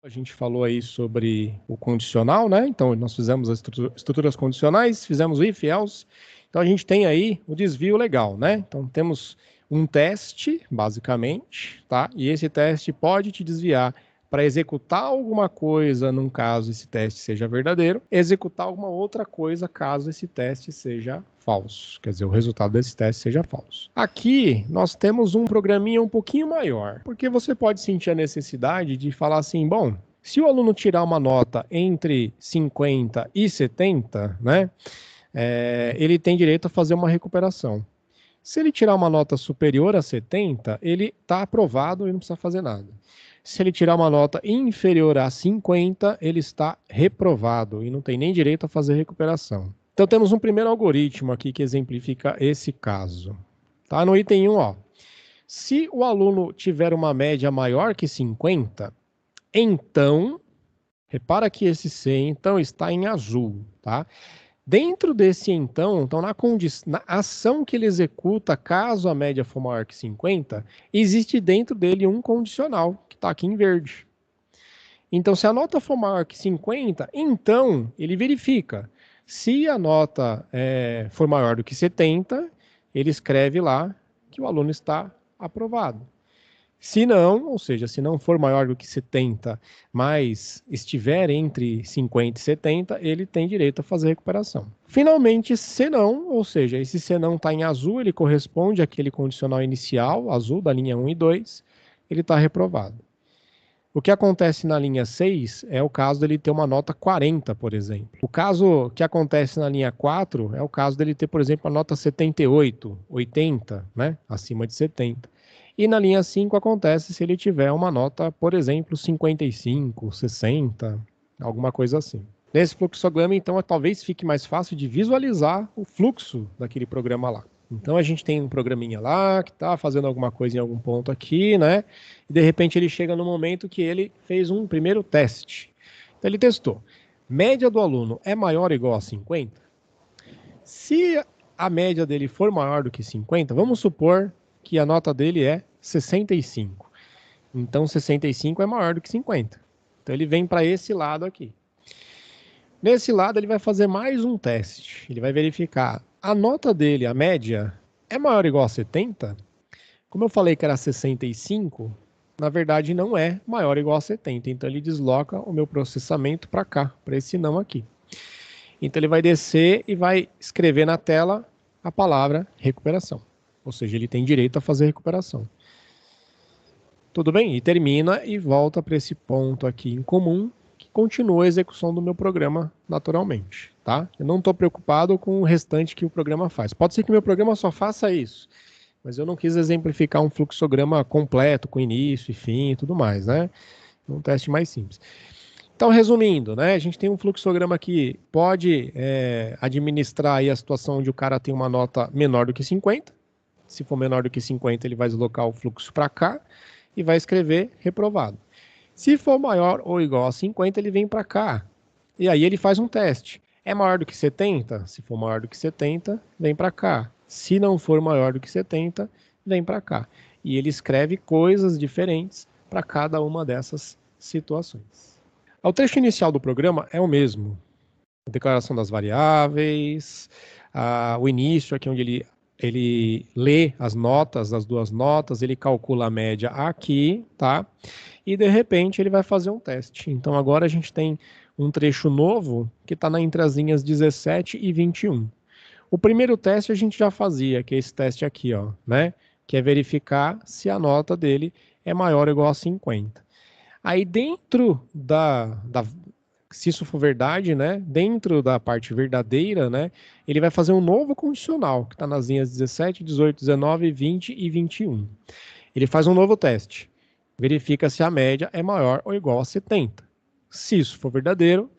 A gente falou aí sobre o condicional, né? Então, nós fizemos as estruturas condicionais, fizemos o if, else. Então, a gente tem aí o desvio legal, né? Então, temos um teste, basicamente, tá? E esse teste pode te desviar para executar alguma coisa, num caso esse teste seja verdadeiro, executar alguma outra coisa, caso esse teste seja falso. Quer dizer, o resultado desse teste seja falso. Aqui, nós temos um programinha um pouquinho maior, porque você pode sentir a necessidade de falar assim, bom, se o aluno tirar uma nota entre 50 e 70, né, ele tem direito a fazer uma recuperação. Se ele tirar uma nota superior a 70, ele está aprovado e não precisa fazer nada. Se ele tirar uma nota inferior a 50, ele está reprovado e não tem nem direito a fazer recuperação. Então temos um primeiro algoritmo aqui que exemplifica esse caso. Tá? No item 1, ó. Se o aluno tiver uma média maior que 50, então, repara que esse C então está em azul, tá? Dentro desse então na ação que ele executa, caso a média for maior que 50, existe dentro dele um condicional, que está aqui em verde. Então, se a nota for maior que 50, então ele verifica. Se a nota for maior do que 70, ele escreve lá que o aluno está aprovado. Se não, ou seja, se não for maior do que 70, mas estiver entre 50 e 70, ele tem direito a fazer recuperação. Finalmente, se não, ou seja, esse se não está em azul, ele corresponde àquele condicional inicial, azul, da linha 1 e 2, ele está reprovado. O que acontece na linha 6 é o caso dele ter uma nota 40, por exemplo. O caso que acontece na linha 4 é o caso dele ter, por exemplo, a nota 78, 80, né? Acima de 70. E na linha 5 acontece se ele tiver uma nota, por exemplo, 55, 60, alguma coisa assim. Nesse fluxograma, então, talvez fique mais fácil de visualizar o fluxo daquele programa lá. Então a gente tem um programinha lá que está fazendo alguma coisa em algum ponto aqui, né? E de repente ele chega no momento que ele fez um primeiro teste. Então ele testou. Média do aluno é maior ou igual a 50? Se a média dele for maior do que 50, vamos supor que a nota dele é 65. Então 65 é maior do que 50. Então ele vem para esse lado aqui. Nesse lado ele vai fazer mais um teste. Ele vai verificar a nota dele, a média, é maior ou igual a 70? Como eu falei que era 65, na verdade não é maior ou igual a 70. Então ele desloca o meu processamento para cá, para esse não aqui. Então ele vai descer e vai escrever na tela a palavra recuperação. Ou seja, ele tem direito a fazer recuperação. Tudo bem? E termina e volta para esse ponto aqui em comum, que continua a execução do meu programa naturalmente, tá? Eu não estou preocupado com o restante que o programa faz. Pode ser que o meu programa só faça isso, mas eu não quis exemplificar um fluxograma completo, com início e fim e tudo mais, né? Um teste mais simples. Então, resumindo, né? A gente tem um fluxograma que pode administrar aí a situação onde o cara tem uma nota menor do que 50. Se for menor do que 50, ele vai deslocar o fluxo para cá e vai escrever reprovado. Se for maior ou igual a 50, ele vem para cá. E aí ele faz um teste. É maior do que 70? Se for maior do que 70, vem para cá. Se não for maior do que 70, vem para cá. E ele escreve coisas diferentes para cada uma dessas situações. O trecho inicial do programa é o mesmo. A declaração das variáveis, o início aqui onde ele lê as notas, as duas notas, ele calcula a média aqui, tá? E de repente ele vai fazer um teste. Então agora a gente tem um trecho novo que está entre as linhas 17 e 21. O primeiro teste a gente já fazia, que é esse teste aqui, ó, né? Que é verificar se a nota dele é maior ou igual a 50. Aí dentro se isso for verdade, né, dentro da parte verdadeira, né, ele vai fazer um novo condicional, que está nas linhas 17, 18, 19, 20 e 21. Ele faz um novo teste, verifica se a média é maior ou igual a 70. Se isso for verdadeiro,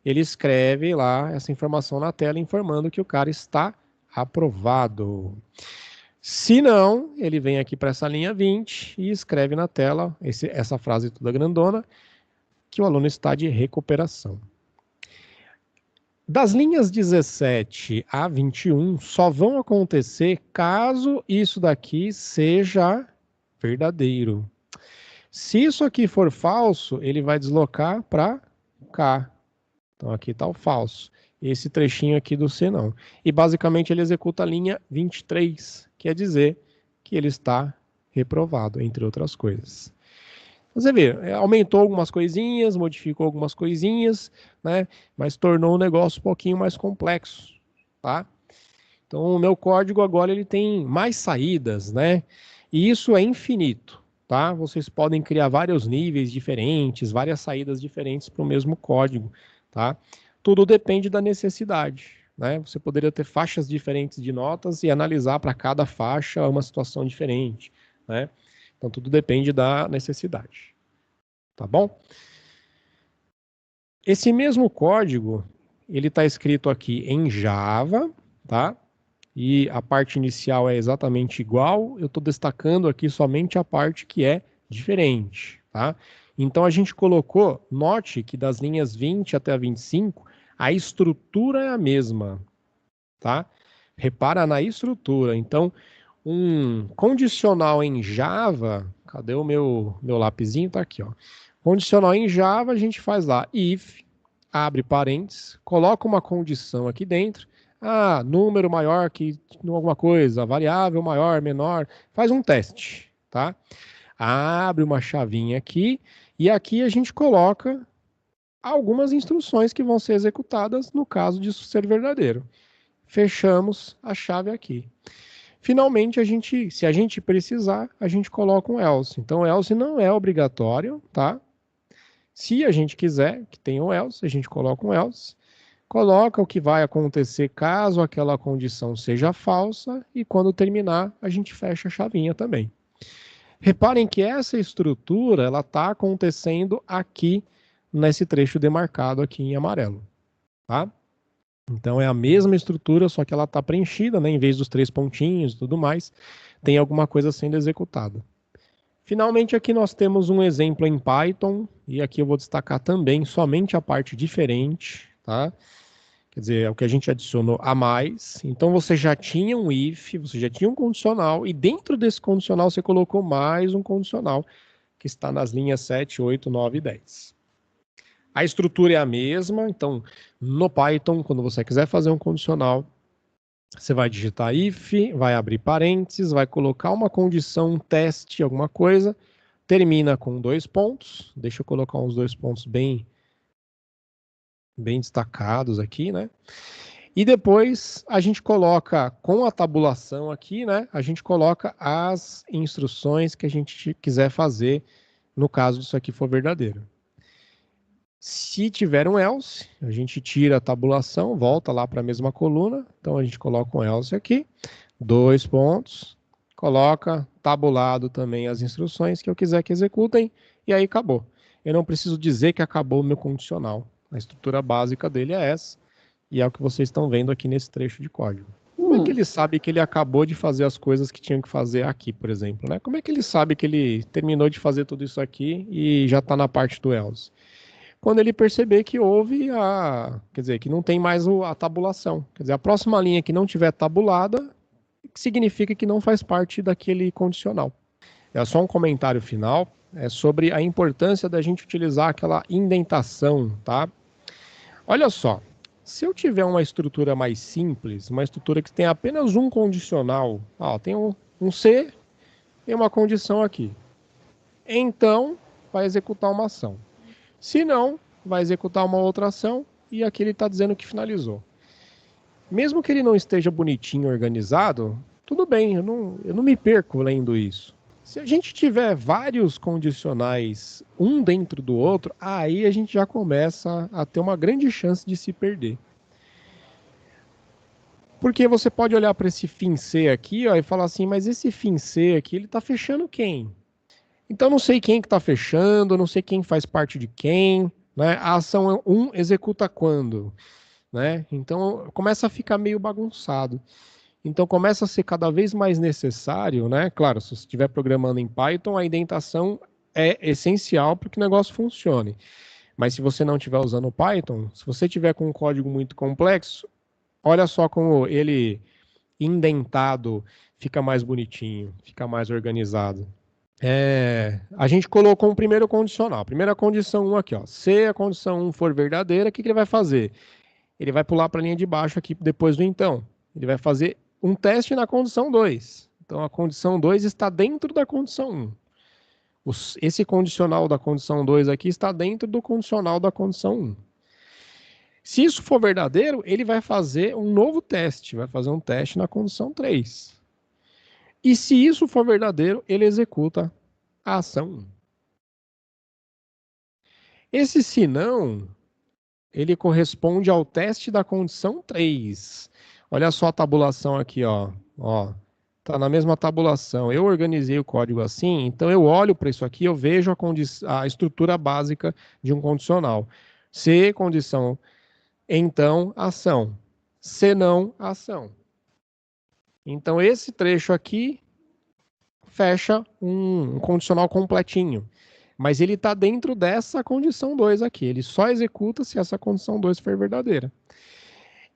ele escreve lá essa informação na tela, informando que o cara está aprovado. Se não, ele vem aqui para essa linha 20 e escreve na tela essa frase toda grandona, que o aluno está de recuperação. Das linhas 17 a 21, só vão acontecer caso isso daqui seja verdadeiro. Se isso aqui for falso, ele vai deslocar para cá. Então aqui está o falso. Esse trechinho aqui do C não. E basicamente ele executa a linha 23, quer dizer que ele está reprovado, entre outras coisas. Você vê, aumentou algumas coisinhas, modificou algumas coisinhas, né? Mas tornou o negócio um pouquinho mais complexo, tá? Então o meu código agora ele tem mais saídas, né? E isso é infinito, tá? Vocês podem criar vários níveis diferentes, várias saídas diferentes para o mesmo código, tá? Tudo depende da necessidade, né? Você poderia ter faixas diferentes de notas e analisar para cada faixa uma situação diferente, né? Então tudo depende da necessidade, tá bom? Esse mesmo código, ele está escrito aqui em Java, tá? E a parte inicial é exatamente igual, eu estou destacando aqui somente a parte que é diferente, tá? Então a gente colocou, note que das linhas 20 até a 25, a estrutura é a mesma, tá? Repara na estrutura. Então, um condicional em Java, cadê o meu lapisinho? Tá aqui, ó. Condicional em Java, a gente faz lá if, abre parênteses, coloca uma condição aqui dentro. Ah, número maior que alguma coisa, variável maior, menor, faz um teste, tá? Abre uma chavinha aqui e aqui a gente coloca algumas instruções que vão ser executadas no caso disso ser verdadeiro. Fechamos a chave aqui. Finalmente, se a gente precisar, a gente coloca um else. Então, else não é obrigatório, tá? Se a gente quiser que tenha um else, a gente coloca um else. Coloca o que vai acontecer caso aquela condição seja falsa e quando terminar, a gente fecha a chavinha também. Reparem que essa estrutura ela está acontecendo aqui nesse trecho demarcado aqui em amarelo, tá? Então é a mesma estrutura, só que ela está preenchida, né? Em vez dos 3 pontinhos e tudo mais, tem alguma coisa sendo executada. Finalmente aqui nós temos um exemplo em Python, e aqui eu vou destacar também somente a parte diferente, tá? Quer dizer, é o que a gente adicionou a mais. Então você já tinha um if, você já tinha um condicional, e dentro desse condicional você colocou mais um condicional, que está nas linhas 7, 8, 9 e 10. A estrutura é a mesma, então no Python, quando você quiser fazer um condicional, você vai digitar if, vai abrir parênteses, vai colocar uma condição, um teste, alguma coisa, termina com 2 pontos. Deixa eu colocar uns 2 pontos bem destacados aqui, né? E depois a gente coloca, com a tabulação aqui, né? A gente coloca as instruções que a gente quiser fazer no caso disso aqui for verdadeiro. Se tiver um else, a gente tira a tabulação, volta lá para a mesma coluna. Então a gente coloca um else aqui, 2 pontos, coloca tabulado também as instruções que eu quiser que executem, e aí acabou. Eu não preciso dizer que acabou o meu condicional. A estrutura básica dele é essa, e é o que vocês estão vendo aqui nesse trecho de código. Como é que ele sabe que ele acabou de fazer as coisas que tinha que fazer aqui, por exemplo, né? Como é que ele sabe que ele terminou de fazer tudo isso aqui e já está na parte do else? Quando ele perceber que houve quer dizer, que não tem mais a tabulação. Quer dizer, a próxima linha que não tiver tabulada, significa que não faz parte daquele condicional. É só um comentário final, sobre a importância da gente utilizar aquela indentação, tá? Olha só, se eu tiver uma estrutura mais simples, uma estrutura que tem apenas um condicional, tem um C e uma condição aqui. Então, vai executar uma ação. Se não, vai executar uma outra ação e aqui ele está dizendo que finalizou. Mesmo que ele não esteja bonitinho, organizado, tudo bem, eu não me perco lendo isso. Se a gente tiver vários condicionais, um dentro do outro, aí a gente já começa a ter uma grande chance de se perder. Porque você pode olhar para esse fim C aqui, ó, e falar assim, mas esse fim C aqui, ele está fechando quem? Então não sei quem que está fechando, não sei quem faz parte de quem, né? A ação 1 executa quando, né? Então começa a ficar meio bagunçado. Então começa a ser cada vez mais necessário, né? Claro, se você estiver programando em Python, a indentação é essencial para que o negócio funcione. Mas se você não estiver usando o Python, se você tiver com um código muito complexo, olha só como ele indentado fica mais bonitinho, fica mais organizado. A gente colocou um primeiro condicional. Primeira condição 1 aqui, ó. Se a condição 1 for verdadeira, o que ele vai fazer? Ele vai pular para a linha de baixo aqui depois do então. Ele vai fazer um teste na condição 2. Então a condição 2 está dentro da condição 1. Esse condicional da condição 2 aqui está dentro do condicional da condição 1. Se isso for verdadeiro, ele vai fazer um novo teste, vai fazer um teste na condição 3. E se isso for verdadeiro, ele executa a ação 1. Esse se não, ele corresponde ao teste da condição 3. Olha só a tabulação aqui, ó. Tá na mesma tabulação. Eu organizei o código assim, então eu olho para isso aqui, eu vejo a estrutura básica de um condicional. Se condição, então ação. Se não, ação. Então esse trecho aqui fecha um condicional completinho. Mas ele está dentro dessa condição 2 aqui. Ele só executa se essa condição 2 for verdadeira.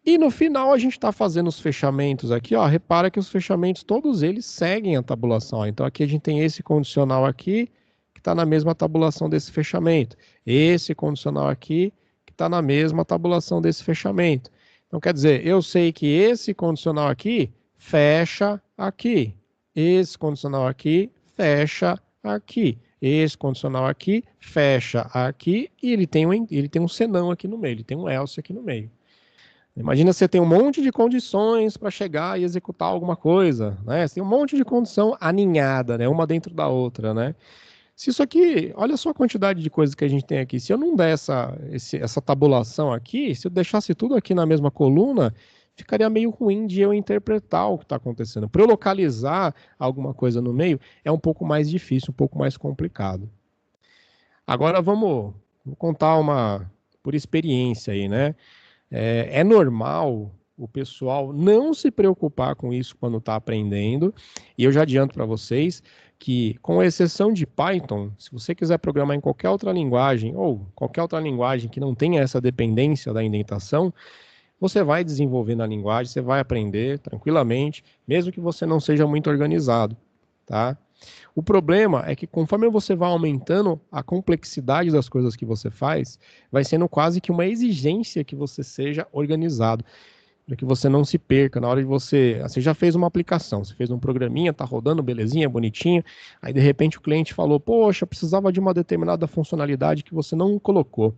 E no final a gente está fazendo os fechamentos aqui, ó. Repara que os fechamentos, todos eles seguem a tabulação. Então aqui a gente tem esse condicional aqui, que está na mesma tabulação desse fechamento. Esse condicional aqui, que está na mesma tabulação desse fechamento. Então quer dizer, eu sei que esse condicional aqui fecha aqui. Esse condicional aqui fecha aqui. Esse condicional aqui fecha aqui e ele tem um senão aqui no meio, ele tem um else aqui no meio. Imagina você tem um monte de condições para chegar e executar alguma coisa, né? Você tem um monte de condição aninhada, né? Uma dentro da outra, né? Se isso aqui, olha só a quantidade de coisas que a gente tem aqui. Se eu não der essa tabulação aqui, se eu deixasse tudo aqui na mesma coluna, ficaria meio ruim de eu interpretar o que está acontecendo. Para eu localizar alguma coisa no meio, é um pouco mais difícil, um pouco mais complicado. Agora vou contar por experiência aí, né? É normal o pessoal não se preocupar com isso quando está aprendendo, e eu já adianto para vocês que, com exceção de Python, se você quiser programar em qualquer outra linguagem, ou qualquer outra linguagem que não tenha essa dependência da indentação, você vai desenvolver na linguagem, você vai aprender tranquilamente, mesmo que você não seja muito organizado, tá? O problema é que conforme você vai aumentando a complexidade das coisas que você faz, vai sendo quase que uma exigência que você seja organizado, para que você não se perca na hora de você já fez uma aplicação, você fez um programinha, tá rodando, belezinha, bonitinho, aí de repente o cliente falou, poxa, precisava de uma determinada funcionalidade que você não colocou.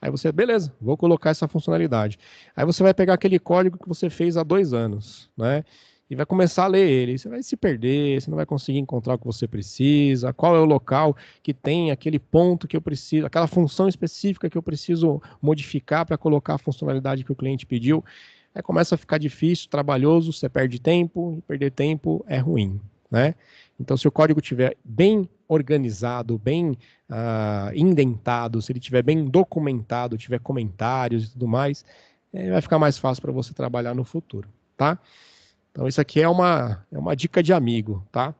Aí você, beleza, vou colocar essa funcionalidade. Aí você vai pegar aquele código que você fez há 2 anos, né? E vai começar a ler ele. Você vai se perder, você não vai conseguir encontrar o que você precisa, qual é o local que tem aquele ponto que eu preciso, aquela função específica que eu preciso modificar para colocar a funcionalidade que o cliente pediu. Aí começa a ficar difícil, trabalhoso, você perde tempo, e perder tempo é ruim, né? Então, se o código estiver bem organizado, bem indentado, se ele estiver bem documentado, tiver comentários e tudo mais, vai ficar mais fácil para você trabalhar no futuro, tá? Então, isso aqui é uma dica de amigo, tá?